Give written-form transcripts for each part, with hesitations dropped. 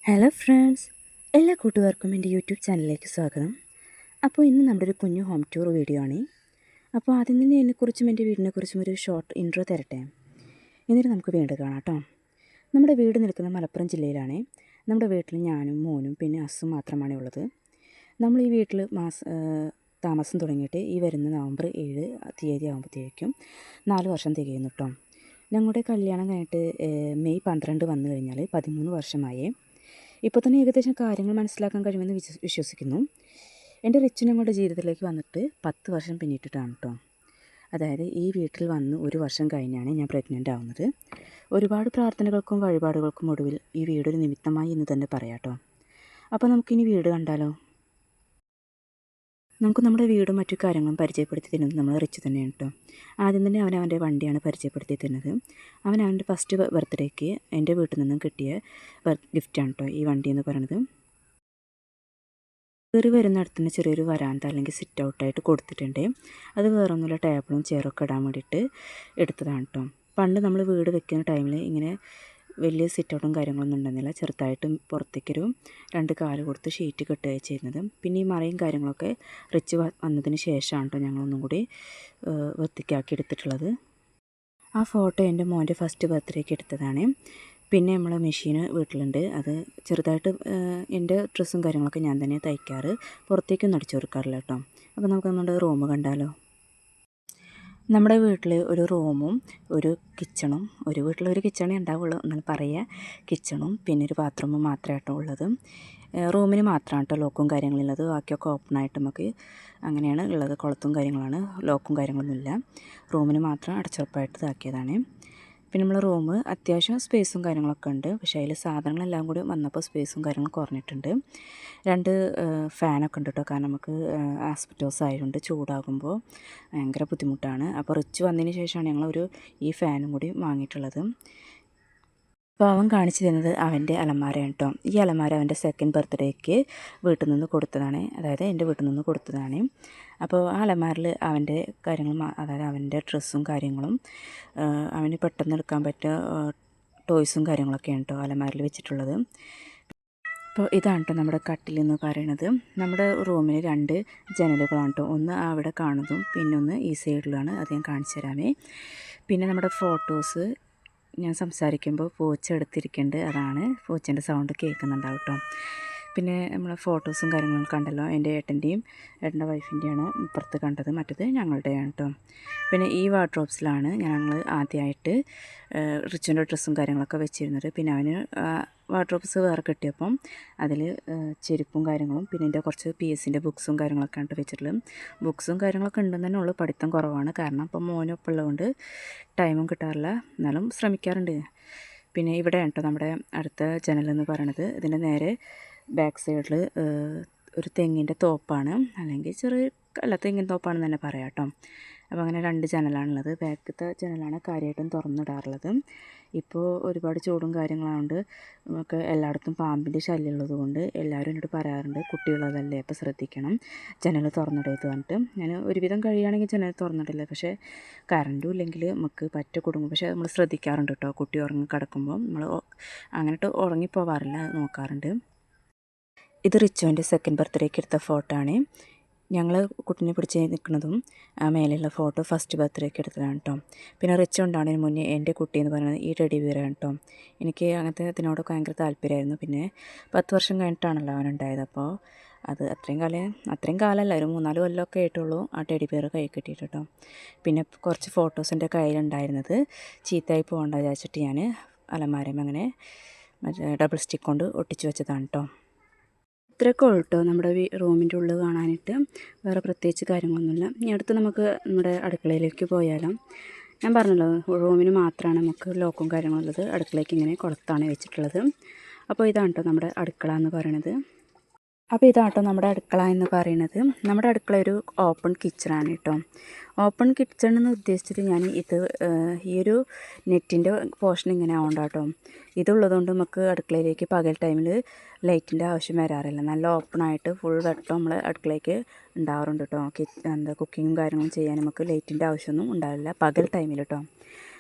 Hello friends, എല്ലാ കൂട്ടുകാർക്കും എൻ്റെ യൂട്യൂബ് ചാനലിലേക്ക് സ്വാഗതം. അപ്പോൾ ഇന്ന് നമ്മുടെ ഒരു കുഞ്ഞു ഹോം ടൂർ വീഡിയോ ആണ്. അപ്പോൾ ആദ്യം തന്നെ എന്നെക്കുറിച്ചും എൻ്റെ വീടിനെക്കുറിച്ചും ഒരു ഷോർട്ട് ഇൻട്രോ തരട്ടെ, എന്നിട്ട് നമുക്ക് വീട് കാണാം കേട്ടോ. നമ്മുടെ വീട് നിൽക്കുന്നത് മലപ്പുറം ജില്ലയിലാണ്. നമ്മുടെ വീട്ടിൽ ഞാനും മോനും പിന്നെ അസും മാത്രമാണ് ഉള്ളത്. നമ്മൾ ഈ വീട്ടിൽ താമസം തുടങ്ങിയിട്ട് ഈ വരുന്ന നവംബർ 7 തീയതി ആകുമ്പോഴത്തേക്കും 4 വർഷം തികയുന്നു കേട്ടോ. ഞങ്ങളുടെ കല്യാണം കഴിഞ്ഞിട്ട് മെയ് 12 വന്നു കഴിഞ്ഞാൽ 13 വർഷമായി. ഇപ്പോൾ തന്നെ ഏകദേശം കാര്യങ്ങൾ മനസ്സിലാക്കാൻ കഴിയുമെന്ന് വിശ്വസിക്കുന്നു. എൻ്റെ റിച്ചു ഞങ്ങളുടെ ജീവിതത്തിലേക്ക് വന്നിട്ട് 10 വർഷം പിന്നിട്ടിട്ടാണ് കേട്ടോ. അതായത് ഈ വീട്ടിൽ വന്ന് 1 വർഷം കഴിഞ്ഞാണ് ഞാൻ പ്രഗ്നൻ്റ് ആവുന്നത്. ഒരുപാട് പ്രാർത്ഥനകൾക്കും വഴിപാടുകൾക്കും ഒടുവിൽ ഈ വീടൊരു നിമിത്തമായി എന്ന് തന്നെ പറയാം കേട്ടോ. അപ്പോൾ നമുക്കിനി വീട് കണ്ടാലോ. നമുക്ക് നമ്മുടെ വീടും മറ്റു കാര്യങ്ങളും പരിചയപ്പെടുത്തി തരുന്നത് നമ്മൾ റിച്ച് തന്നെയാണ് കേട്ടോ. ആദ്യം തന്നെ അവൻ്റെ വണ്ടിയാണ് പരിചയപ്പെടുത്തി തരുന്നത്. അവൻ്റെ ഫസ്റ്റ് ബർത്ത്ഡേക്ക് എൻ്റെ വീട്ടിൽ നിന്നും കിട്ടിയ ഗിഫ്റ്റാണ് കേട്ടോ ഈ വണ്ടി എന്ന് പറയുന്നത്. കയറി വരുന്നിടത്ത് തന്നെ ചെറിയൊരു വരാന്ത അല്ലെങ്കിൽ സിറ്റ് ഔട്ടായിട്ട് കൊടുത്തിട്ടുണ്ട്. അത് വേറൊന്നുമില്ല, ടേബിളും ചെയറൊക്കെ ഇടാൻ വേണ്ടിയിട്ട് എടുത്തതാണ് കേട്ടോ. പണ്ട് നമ്മൾ വീട് വെക്കുന്ന ടൈമിൽ ഇങ്ങനെ വലിയ സിറ്റ് ഔട്ടും കാര്യങ്ങളൊന്നും ഉണ്ടെന്നില്ല. ചെറുതായിട്ടും പുറത്തേക്കൊരു 2 കാല് കൊടുത്ത് ഷീറ്റ് കെട്ടുകയാണ് ചെയ്യുന്നത്. പിന്നെ ഈ മറയും കാര്യങ്ങളൊക്കെ റിച്ച് വന്നതിന് ശേഷമാണ് കേട്ടോ ഞങ്ങളൊന്നും കൂടി വൃത്തിക്കാക്കി എടുത്തിട്ടുള്ളത്. ആ ഫോട്ടോ എൻ്റെ മോൻ്റെ ഫസ്റ്റ് ബർത്ത്ഡേക്ക് എടുത്തതാണ്. പിന്നെ നമ്മളെ മെഷീന് വീട്ടിലുണ്ട്. അത് ചെറുതായിട്ട് എൻ്റെ ഡ്രസ്സും കാര്യങ്ങളൊക്കെ ഞാൻ തന്നെ തയ്ക്കാറ്, പുറത്തേക്കൊന്നും അടിച്ചു കൊടുക്കാറില്ല കേട്ടോ. അപ്പോൾ നമുക്ക് നമ്മുടെ റൂം കണ്ടാലോ. നമ്മുടെ വീട്ടിൽ ഒരു റൂമും ഒരു കിച്ചണും, ഒരു വീട്ടിലൊരു കിച്ചണേ ഉണ്ടാവുള്ളൂ എന്നാൽ പറയുക, കിച്ചണും പിന്നെ ഒരു ബാത്റൂമും മാത്രമായിട്ടോ ഉള്ളത്. റൂമിന് മാത്രമാണ് കേട്ടോ ലോക്കും കാര്യങ്ങളുള്ളത്. ബാക്കിയൊക്കെ ഓപ്പണായിട്ട് നമുക്ക് അങ്ങനെയാണ് ഉള്ളത്. കുളത്തും കാര്യങ്ങളാണ്, ലോക്കും കാര്യങ്ങളൊന്നുമില്ല. റൂമിന് മാത്രം അടച്ചുറപ്പായിട്ട് ഇതാക്കിയതാണ്. പിന്നെ നമ്മൾ റൂം അത്യാവശ്യം സ്പേസും കാര്യങ്ങളൊക്കെ ഉണ്ട്. പക്ഷേ അതിൽ സാധനങ്ങളെല്ലാം കൂടി വന്നപ്പോൾ സ്പേസും കാര്യങ്ങളും കുറഞ്ഞിട്ടുണ്ട്. 2 ഫാനൊക്കെ ഉണ്ട് കേട്ടോ. കാരണം നമുക്ക് ആസ്പെറ്റോസ് ആയതുകൊണ്ട് ചൂടാകുമ്പോൾ ഭയങ്കര ബുദ്ധിമുട്ടാണ്. അപ്പോൾ റിച്ച് വന്നതിന് ശേഷമാണ് ഈ ഫാനും കൂടി വാങ്ങിയിട്ടുള്ളത്. അപ്പോൾ അവൻ കാണിച്ചു തരുന്നത് അവൻ്റെ അലമാരയാണ് കേട്ടോ. ഈ അലമാര അവൻ്റെ സെക്കൻഡ് ബർത്ത്ഡേക്ക് വീട്ടിൽ നിന്ന് കൊടുത്തതാണ്, അതായത് എൻ്റെ വീട്ടിൽ നിന്ന് കൊടുത്തതാണ്. അപ്പോൾ ആ അലമാരിൽ അവൻ്റെ കാര്യങ്ങളും, അതായത് അവൻ്റെ ഡ്രസ്സും കാര്യങ്ങളും അവന് പെട്ടെന്ന് എടുക്കാൻ പറ്റിയ ടോയ്സും കാര്യങ്ങളൊക്കെയാണ് കേട്ടോ അലമാരിൽ വെച്ചിട്ടുള്ളത്. അപ്പോൾ ഇതാണ് കേട്ടോ നമ്മുടെ കട്ടിലെന്ന് പറയുന്നത്. നമ്മുടെ റൂമിന് 2 ജനലുകളാണ് കേട്ടോ. ഒന്ന് അവിടെ കാണുന്നതും പിന്നെ ഒന്ന് ഈ സൈഡിലാണ്. അത് ഞാൻ കാണിച്ചു തരാമേ. പിന്നെ നമ്മുടെ ഫോട്ടോസ് ഞാൻ സംസാരിക്കുമ്പോൾ പൂച്ച എടുത്തിരിക്കുന്നുണ്ട്, അതാണ് പൂച്ചേൻ്റെ സൗണ്ട് കേൾക്കുന്നുണ്ടാവും കേട്ടോ. പിന്നെ നമ്മളെ ഫോട്ടോസും കാര്യങ്ങളും കണ്ടല്ലോ, എൻ്റെ ഏട്ടൻ്റെ വൈഫിൻ്റെയാണ് ഇപ്പുറത്ത് കണ്ടത്, മറ്റത് ഞങ്ങളുടെയാണ് കേട്ടോ. പിന്നെ ഈ വാർഡ്രോബ്സിലാണ് ഞങ്ങൾ ആദ്യമായിട്ട് റിച്ചുവിൻ്റെ ഡ്രസ്സും കാര്യങ്ങളൊക്കെ വെച്ചിരുന്നത്. പിന്നെ അവന് വാർഡ്രോബ്സ് വേറെ കിട്ടിയപ്പം അതിൽ ചെരുപ്പും കാര്യങ്ങളും പിന്നെ എൻ്റെ കുറച്ച് PSൻ്റെ ബുക്സും കാര്യങ്ങളൊക്കെ ആണ് വെച്ചിട്ടുള്ളത്. ബുക്സും കാര്യങ്ങളൊക്കെ ഉണ്ടെന്ന് തന്നെ ഉള്ളൂ, പഠിത്തം കുറവാണ്. കാരണം ഇപ്പം മോനൊപ്പം ഉള്ളതുകൊണ്ട് ടൈമും കിട്ടാറില്ല, എന്നാലും ശ്രമിക്കാറുണ്ട്. പിന്നെ ഇവിടെ കേട്ടോ നമ്മുടെ അടുത്ത ജനലെന്ന് പറയണത്. ഇതിൻ്റെ നേരെ ബാക്ക് സൈഡിൽ ഒരു തെങ്ങിൻ്റെ തോപ്പാണ്, അല്ലെങ്കിൽ തെങ്ങിൻ തോപ്പാണെന്ന് തന്നെ പറയാം കേട്ടോ. അപ്പോൾ അങ്ങനെ 2 ജനലാണുള്ളത്. ബാക്കത്തെ ജനലാണ് കാര്യമായിട്ടും തുറന്നിടാറുള്ളത്. ഇപ്പോൾ ഒരുപാട് ചൂടും കാര്യങ്ങളായതുകൊണ്ട് നമുക്ക് എല്ലായിടത്തും പാമ്പിൻ്റെ ശല്യം ഉള്ളത് കൊണ്ട് എല്ലാവരും എന്നോട് പറയാറുണ്ട്, കുട്ടികളതല്ലേ അപ്പോൾ ശ്രദ്ധിക്കണം, ജനൽ തുറന്നിടരുത് പറഞ്ഞിട്ട്. ഞാൻ ഒരുവിധം കഴിയുകയാണെങ്കിൽ ജനൽ തുറന്നിടില്ല. പക്ഷേ കറണ്ടും ഇല്ലെങ്കിൽ നമുക്ക് പറ്റ കുടുങ്ങും. പക്ഷേ നമ്മൾ ശ്രദ്ധിക്കാറുണ്ട് കേട്ടോ. കുട്ടി ഉറങ്ങി കിടക്കുമ്പോൾ നമ്മൾ അങ്ങനെയിട്ട് ഉറങ്ങിപ്പോവാറില്ല, നോക്കാറുണ്ട്. ഇത് റിച്ചുവിൻ്റെ സെക്കൻഡ് ബർത്ത്ഡേക്ക് എടുത്ത ഫോട്ടോ ആണ്. ഞങ്ങൾ കുട്ടീനെ പിടിച്ച് നിൽക്കുന്നതും മേലെയുള്ള ഫോട്ടോ ഫസ്റ്റ് ബർത്ത്ഡേക്ക് എടുത്തതാണ് കേട്ടോ. പിന്നെ റിച്ച് ഉണ്ടാകുന്നതിന് മുന്നേ എൻ്റെ കുട്ടി എന്ന് പറയുന്നത് ഈ ടെഡി ബിയറാണ് കേട്ടോ. എനിക്ക് അങ്ങനത്തെ ഇതിനോടൊക്കെ ഭയങ്കര താല്പര്യമായിരുന്നു. പിന്നെ 10 വർഷം കഴിഞ്ഞിട്ടാണല്ലോ അവനുണ്ടായത്. അപ്പോൾ അത് അത്രയും കാലമല്ല, ഒരു 3-4 കൊല്ലമൊക്കെ ആയിട്ടുള്ളൂ ആ ടെഡി ബിയർ കൈ കിട്ടിയിട്ട് കേട്ടോ. പിന്നെ കുറച്ച് ഫോട്ടോസ് എൻ്റെ കയ്യിലുണ്ടായിരുന്നത് ചീത്തയായി പോകണ്ട വിചാരിച്ചിട്ട് ഞാൻ അലമാരയും അങ്ങനെ മറ്റേ ഡബിൾ സ്റ്റിക്ക് കൊണ്ട് ഒട്ടിച്ച് വെച്ചതാണ് കേട്ടോ. ഇത്രയൊക്കെ ഉള്ളൂ കേട്ടോ നമ്മുടെ റൂമിൻ്റെ ഉള്ളിൽ കാണാനായിട്ട്. വേറെ പ്രത്യേകിച്ച് കാര്യങ്ങളൊന്നുമില്ല. ഇനി അടുത്ത് നമുക്ക് നമ്മുടെ അടുക്കളയിലേക്ക് പോയാലോ. ഞാൻ പറഞ്ഞല്ലോ, റൂമിന് മാത്രമാണ് നമുക്ക് ലോക്കും കാര്യങ്ങളുള്ളത്. അടുക്കളയ്ക്ക് ഇങ്ങനെ കുളത്താണ് വെച്ചിട്ടുള്ളത്. അപ്പോൾ ഇതാണ് കേട്ടോ നമ്മുടെ അടുക്കള എന്ന് പറയണത്. അപ്പോൾ ഇതാട്ടോ നമ്മുടെ അടുക്കള എന്ന് പറയുന്നത്. നമ്മുടെ അടുക്കള ഒരു ഓപ്പൺ കിച്ചണാണ് കേട്ടോ. ഓപ്പൺ കിച്ചൺ എന്ന് ഉദ്ദേശിച്ചത് ഞാൻ ഈ ഒരു നെറ്റിൻ്റെ പോർഷൻ ഇങ്ങനെ ആവണ്ട കേട്ടോ. ഇതുള്ളതുകൊണ്ട് നമുക്ക് അടുക്കളയിലേക്ക് പകൽ ടൈമിൽ ലൈറ്റിൻ്റെ ആവശ്യം വരാറില്ല. നല്ല ഓപ്പണായിട്ട് ഫുൾ വെട്ടം നമ്മൾ അടുക്കളയ്ക്ക് ഉണ്ടാവാറുണ്ട് കേട്ടോ. കുക്കിങ്ങും കാര്യങ്ങളും ചെയ്യാൻ നമുക്ക് ലൈറ്റിൻ്റെ ആവശ്യമൊന്നും ഉണ്ടാവില്ല പകൽ ടൈമിൽ കേട്ടോ.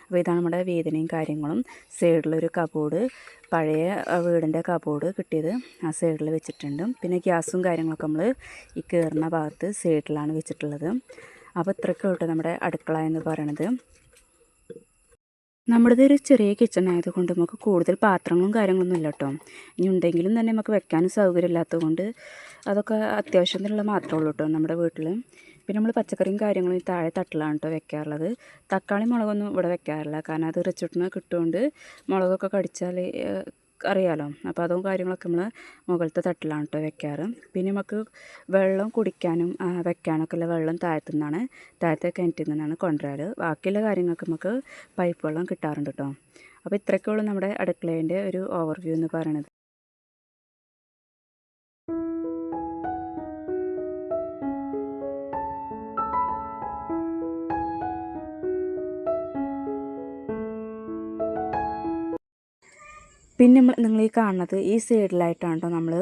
അപ്പോൾ ഇതാണ് നമ്മുടെ വേദനയും കാര്യങ്ങളും. സൈഡിലൊരു കബോർഡ്, പഴയ വീടിൻ്റെ കബോർഡ് കിട്ടിയത് ആ സൈഡിൽ വെച്ചിട്ടുണ്ട്. പിന്നെ ഗ്യാസും കാര്യങ്ങളൊക്കെ നമ്മൾ ഈ കയറുന്ന ഭാഗത്ത് സൈഡിലാണ് വെച്ചിട്ടുള്ളത്. അപ്പോൾ ഇത്രയൊക്കെ കേട്ടോ നമ്മുടെ അടുക്കള എന്ന് പറയണത്. നമ്മുടേത് ഒരു ചെറിയ കിച്ചൺ ആയതുകൊണ്ട് നമുക്ക് കൂടുതൽ പാത്രങ്ങളും കാര്യങ്ങളൊന്നും ഇല്ല കേട്ടോ. ഇനി ഉണ്ടെങ്കിലും തന്നെ നമുക്ക് വെക്കാനും സൗകര്യമില്ലാത്തത് കൊണ്ട് അതൊക്കെ അത്യാവശ്യത്തിനുള്ള മാത്രമേ ഉള്ളൂ കേട്ടോ നമ്മുടെ വീട്ടിൽ. പിന്നെ നമ്മൾ പച്ചക്കറിയും കാര്യങ്ങളും താഴെ തട്ടിലാണ് കേട്ടോ വെക്കാറുള്ളത്. തക്കാളി മുളകൊന്നും ഇവിടെ വെക്കാറില്ല, കാരണം അത് റിച്ചൂട്ടിന് കിട്ടുകൊണ്ട് മുളകൊക്കെ കടിച്ചാൽ അറിയാലോ. അപ്പോൾ അതും കാര്യങ്ങളൊക്കെ നമ്മൾ മുകളിലത്തെ തട്ടിലാണ് കേട്ടോ വെക്കാറ്. പിന്നെ നമുക്ക് വെള്ളം കുടിക്കാനും വെക്കാനൊക്കെ ഉള്ള വെള്ളം താഴത്തു നിന്നാണ്, താഴത്തെ കിണറ്റിൽ നിന്നാണ് കൊണ്ടുവരാറ്. ബാക്കിയുള്ള കാര്യങ്ങൾക്ക് നമുക്ക് പൈപ്പ് വെള്ളം കിട്ടാറുണ്ട് കേട്ടോ. അപ്പോൾ ഇത്രയൊക്കെ ഉള്ളൂ നമ്മുടെ അടുക്കളേൻ്റെ ഒരു ഓവർവ്യൂ എന്ന് പറയണത്. പിന്നെ നിങ്ങൾ ഈ കാണുന്നത് ഈ സൈഡിലായിട്ടാണ് കേട്ടോ നമ്മൾ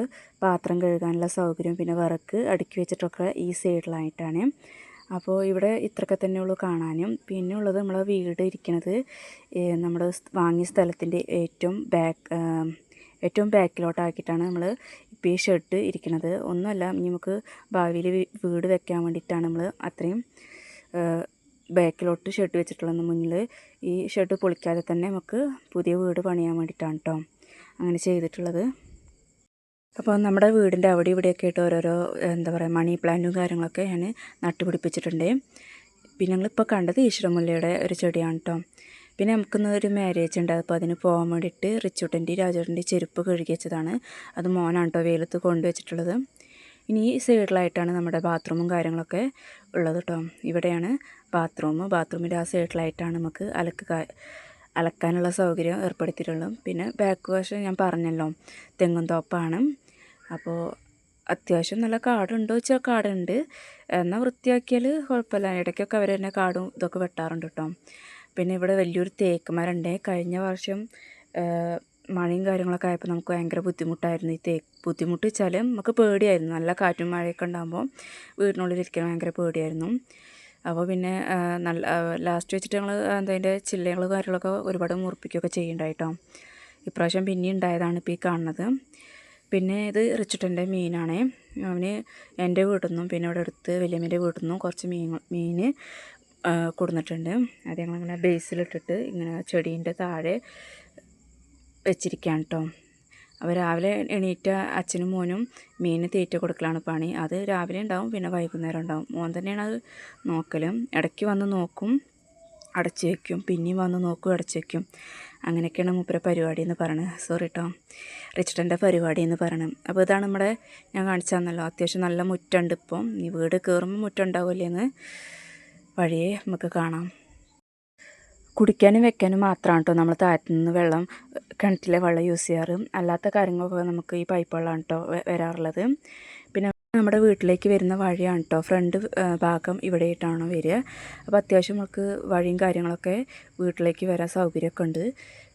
പാത്രം കഴുകാനുള്ള സൗകര്യം, പിന്നെ വിറക്ക് അടുക്കി വെച്ചിട്ടൊക്കെ ഈ സൈഡിലായിട്ടാണ്. അപ്പോൾ ഇവിടെ ഇത്രയൊക്കെ തന്നെയുള്ളൂ കാണാനും. പിന്നെ ഉള്ളത് നമ്മളെ വീട് ഇരിക്കുന്നത് നമ്മൾ വാങ്ങിയ സ്ഥലത്തിൻ്റെ ഏറ്റവും ബാക്കിലോട്ടാക്കിയിട്ടാണ് നമ്മൾ ഇപ്പോൾ ഈ ഷെഡ് ഇരിക്കുന്നത്. ഒന്നുമല്ല, നമുക്ക് ഭാവിയിൽ വീട് വെക്കാൻ വേണ്ടിയിട്ടാണ് നമ്മൾ അത്രയും ബാക്കിലോട്ട് ഷെഡ് വെച്ചിട്ടുള്ളത്. മുന്നിൽ ഈ ഷെഡ് പൊളിക്കാതെ തന്നെ നമുക്ക് പുതിയ വീട് പണിയാൻ വേണ്ടിയിട്ടാണ് കേട്ടോ അങ്ങനെ ചെയ്തിട്ടുള്ളത്. അപ്പോൾ നമ്മുടെ വീടിൻ്റെ അവിടെ ഇവിടെയൊക്കെ ആയിട്ട് ഓരോരോ എന്താ പറയുക മണി പ്ലാന്റും കാര്യങ്ങളൊക്കെ ഞാൻ നട്ടുപിടിപ്പിച്ചിട്ടുണ്ട്. പിന്നെ ഞങ്ങളിപ്പോൾ കണ്ടത് ഈശ്വരമുല്ലയുടെ ഒരു ചെടിയാണ് കേട്ടോ. പിന്നെ നമുക്കിന്ന് ഒരു മാരേജ് ഉണ്ട്, അപ്പോൾ അതിന് പോകാൻ വേണ്ടിയിട്ട് റിച്ചൂട്ടൻ്റെയും രാജേട്ടൻ്റെയും ചെരുപ്പ് കഴുകി വെച്ചതാണ്. അത് മോനാണ് കേട്ടോ വെയിലത്ത് കൊണ്ടുവച്ചിട്ടുള്ളത്. ഇനി ഈ സൈഡിലായിട്ടാണ് നമ്മുടെ ബാത്റൂമും കാര്യങ്ങളൊക്കെ ഉള്ളത് കേട്ടോ. ഇവിടെയാണ് ബാത്റൂമിൻ്റെ ആ സൈഡിലായിട്ടാണ് നമുക്ക് അലക്കാനുള്ള സൗകര്യം ഏർപ്പെടുത്തിയിട്ടുള്ളത്. പിന്നെ ബാക്ക് വശം ഞാൻ പറഞ്ഞല്ലോ തെങ്ങും തോപ്പാണ്. അപ്പോൾ അത്യാവശ്യം നല്ല കാടുണ്ടോ വെച്ചാൽ കാടുണ്ട്, എന്നാൽ വൃത്തിയാക്കിയാൽ കുഴപ്പമില്ല. ഇടയ്ക്കൊക്കെ അവർ തന്നെ കാടും ഇതൊക്കെ വെട്ടാറുണ്ട് കേട്ടോ. പിന്നെ ഇവിടെ വലിയൊരു തേക്ക് മരമുണ്ട്. കഴിഞ്ഞ വർഷം മഴയും കാര്യങ്ങളൊക്കെ ആയപ്പോൾ നമുക്ക് ഭയങ്കര ബുദ്ധിമുട്ടായിരുന്നു. ബുദ്ധിമുട്ട് വെച്ചാൽ നമുക്ക് പേടിയായിരുന്നു. നല്ല കാറ്റും മഴയൊക്കെ ഉണ്ടാകുമ്പോൾ വീടിനുള്ളിലിരിക്കാൻ ഭയങ്കര പേടിയായിരുന്നു. അപ്പോൾ പിന്നെ ലാസ്റ്റ് വെച്ചിട്ട് ഞങ്ങൾ അതിൻ്റെ ചില്ലകൾ കാര്യങ്ങളൊക്കെ ഒരുപാട് മുറിപ്പിക്കുകയൊക്കെ ചെയ്യുന്നുണ്ടായിട്ടോ. ഇപ്രാവശ്യം പിന്നെ ഉണ്ടായതാണ് ഇപ്പോൾ ഈ കാണുന്നത്. പിന്നെ ഇത് റിച്ചുട്ടൻ്റെ മീനാണ്. അവന് എൻ്റെ വീട്ടിൽ നിന്നും പിന്നെ ഇവിടെ അടുത്ത് വലിയമ്മേൻ്റെ വീട്ടിൽ നിന്നും കുറച്ച് മീൻ കൊടുന്നിട്ടുണ്ട്. അത് ഞങ്ങളിങ്ങനെ ബേസിലിട്ടിട്ട് ഇങ്ങനെ ചെടീൻ്റെ താഴെ വെച്ചിരിക്കുകയാണ് കേട്ടോ. അപ്പോൾ രാവിലെ എണീറ്റ അച്ഛനും മോനും മീൻ തീറ്റ കൊടുക്കലാണ് പണി. അത് രാവിലെ ഉണ്ടാവും, പിന്നെ വൈകുന്നേരം ഉണ്ടാവും. മോൻ തന്നെയാണ് അത് നോക്കലും. ഇടയ്ക്ക് വന്ന് നോക്കും, അടച്ചു വയ്ക്കും, പിന്നെയും വന്ന് നോക്കും, അടച്ചു വയ്ക്കും. അങ്ങനെയൊക്കെയാണ് മൂപ്പരെ പരിപാടി എന്ന് പറയണത്. സോറി കേട്ടോ, റിച്ചട്ടൻ്റെ പരിപാടി എന്ന് പറയണം. അപ്പോൾ ഇതാണ് നമ്മുടെ ഞാൻ കാണിച്ചു തന്നല്ലോ, അത്യാവശ്യം നല്ല മുറ്റുണ്ട്. ഇപ്പം ഈ വീട് കയറുമ്പോൾ മുറ്റം ഉണ്ടാവില്ലേന്ന് വഴിയേ നമുക്ക് കാണാം. കുടിക്കാനും വെക്കാനും മാത്രമാണ് കേട്ടോ നമ്മൾ താഴത്തു നിന്ന് വെള്ളം കിണറ്റിലെ വെള്ളം യൂസ് ചെയ്യാറ്. അല്ലാത്ത കാര്യങ്ങളൊക്കെ നമുക്ക് ഈ പൈപ്പ് വെള്ളമാണ് കേട്ടോ വരാറുള്ളത്. പിന്നെ നമ്മുടെ വീട്ടിലേക്ക് വരുന്ന വഴിയാണ് കേട്ടോ, ഫ്രണ്ട് ഭാഗം ഇവിടെയായിട്ടാണ് വരിക. അപ്പോൾ അത്യാവശ്യം നമുക്ക് വഴിയും കാര്യങ്ങളൊക്കെ വീട്ടിലേക്ക് വരാൻ സൗകര്യമൊക്കെ ഉണ്ട്.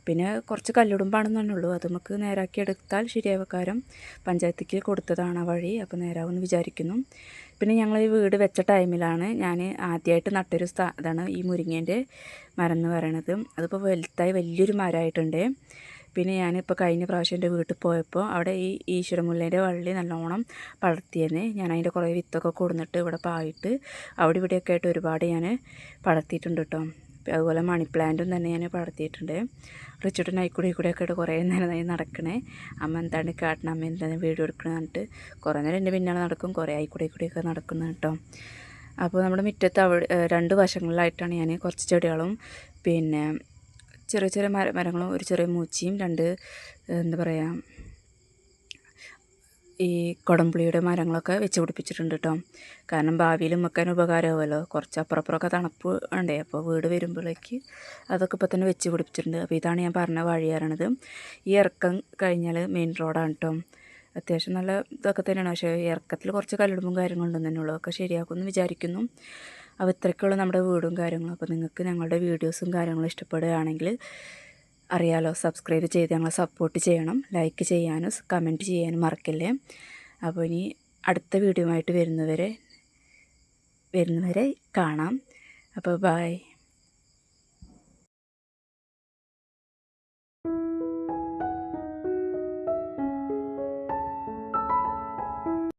പിന്നെ കുറച്ച് കല്ലിടുമ്പാണെന്ന് തന്നെ ഉള്ളൂ, അത് നമുക്ക് നേരാക്കി എടുത്താൽ ശരിയാവക്കാരം പഞ്ചായത്തിക്ക് കൊടുത്തതാണ് ആ വഴി. അപ്പോൾ നേരാവുമെന്ന് വിചാരിക്കുന്നു. പിന്നെ ഞങ്ങൾ ഈ വീട് വെച്ച ടൈമിലാണ് ഞാൻ ആദ്യമായിട്ട് നട്ടൊരു ഇതാണ് ഈ മുരിങ്ങേൻ്റെ മരം എന്ന് പറയണത്. അതിപ്പോൾ വലുതായി വലിയൊരു മരമായിട്ടുണ്ട്. പിന്നെ ഞാനിപ്പോൾ കഴിഞ്ഞ പ്രാവശ്യം എൻ്റെ വീട്ടിൽ പോയപ്പോൾ അവിടെ ഈ ഈശ്വരമുല്ലേൻ്റെ വള്ളി നല്ലോണം പടർത്തിയെന്ന്. ഞാൻ അതിൻ്റെ കുറേ വിത്തൊക്കെ കൊടുന്നിട്ട് ഇവിടെ പായിട്ട് അവിടെ ഇവിടെയൊക്കെ ആയിട്ട് ഒരുപാട് ഞാൻ പടർത്തിയിട്ടുണ്ട് കേട്ടോ. അതുപോലെ മണി പ്ലാന്റും തന്നെ ഞാൻ പടർത്തിയിട്ടുണ്ട്. റിച്ചൂട്ടൻ കൂടെയൊക്കെ ആയിട്ട് കുറേ നേരം നടക്കണേ. അമ്മ എന്താണ് കാട്ടണം, അമ്മ എന്താണ് വീഡിയോ എടുക്കണം എന്നിട്ട് കുറേ നേരം എൻ്റെ പിന്നാലെ നടക്കും, കുറേ കൂടെയൊക്കെ നടക്കുന്നത് കേട്ടോ. അപ്പോൾ നമ്മുടെ മുറ്റത്ത് അവിടെ രണ്ട് വശങ്ങളിലായിട്ടാണ് ഞാൻ കുറച്ച് ചെടികളും പിന്നെ ചെറിയ ചെറിയ മരങ്ങളും ഒരു ചെറിയ മൂച്ചിയും എന്താ പറയുക ഈ കുടംപുളിയുടെ മരങ്ങളൊക്കെ വെച്ച് പിടിപ്പിച്ചിട്ടുണ്ട് കേട്ടോ. കാരണം ഭാവിയിൽ വെക്കാൻ ഉപകാരമാവുമല്ലോ. കുറച്ച് അപ്പുറപ്പുറമൊക്കെ തണുപ്പ് ഉണ്ടേ, അപ്പോൾ വീട് വരുമ്പോഴേക്ക് അതൊക്കെ ഇപ്പോൾ തന്നെ വെച്ച് പിടിപ്പിച്ചിട്ടുണ്ട്. അപ്പോൾ ഇതാണ് ഞാൻ പറഞ്ഞ വഴിയാറണത്. ഈ ഇറക്കം കഴിഞ്ഞാൽ മെയിൻ റോഡാണ് കേട്ടോ. അത്യാവശ്യം നല്ല ഇതൊക്കെ തന്നെയാണ്, പക്ഷേ ഇറക്കത്തിൽ കുറച്ച് കല്ലിടുമ്പും കാര്യങ്ങളുണ്ടെന്ന് തന്നെയുള്ളൂ. ഒക്കെ ശരിയാക്കുമെന്ന് വിചാരിക്കുന്നു. അപ്പോൾ ഇത്രയ്ക്കുള്ള നമ്മുടെ വീടും കാര്യങ്ങളും. അപ്പോൾ നിങ്ങൾക്ക് ഞങ്ങളുടെ വീഡിയോസും കാര്യങ്ങളും ഇഷ്ടപ്പെടുകയാണെങ്കിൽ അറിയാലോ, സബ്സ്ക്രൈബ് ചെയ്ത് ഞങ്ങളെ സപ്പോർട്ട് ചെയ്യണം. ലൈക്ക് ചെയ്യാനും കമൻറ്റ് ചെയ്യാനും മറക്കല്ലേ. അപ്പോൾ ഇനി അടുത്ത വീഡിയോ ആയിട്ട് വരുന്നവരെ കാണാം. അപ്പോൾ ബൈ.